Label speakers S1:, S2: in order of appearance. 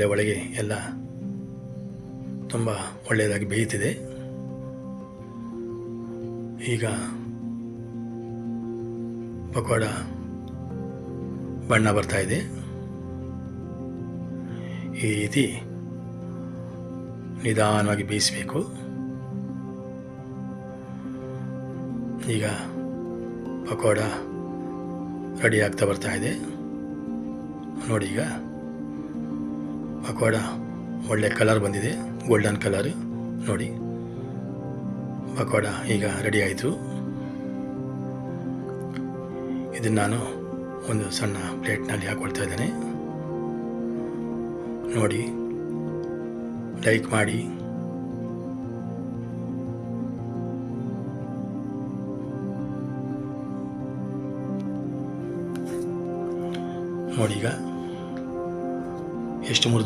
S1: ಒಳಗೆ ಎಲ್ಲ ತುಂಬ ಒಳ್ಳೆಯದಾಗಿ ಬೇಯುತ್ತಿದೆ. ಈಗ ಪಕೋಡ ಬಣ್ಣ ಬರ್ತಾ ಇದೆ. ಈ ರೀತಿ ನಿಧಾನವಾಗಿ ಬೇಯಿಸಬೇಕು. ಈಗ ಪಕೋಡ ರೆಡಿ ಆಗ್ತಾ ಬರ್ತಾ ಇದೆ ನೋಡಿ. ಈಗ ಪಕೋಡ ಒಳ್ಳೆ ಕಲರ್ ಬಂದಿದೆ, ಗೋಲ್ಡನ್ ಕಲರ್ ನೋಡಿ. ಪಕೋಡ ಈಗ ರೆಡಿ ಆಯಿತು. ಇದನ್ನು ನಾನು ಒಂದು ಸಣ್ಣ ಪ್ಲೇಟ್ನಲ್ಲಿ ಹಾಕ್ಕೊಳ್ತಾ ಇದ್ದೇನೆ ನೋಡಿ. ಲೈಕ್ ಮಾಡಿ. ನೋಡಿ ಈಗ ಎಷ್ಟು ಮುರಿದು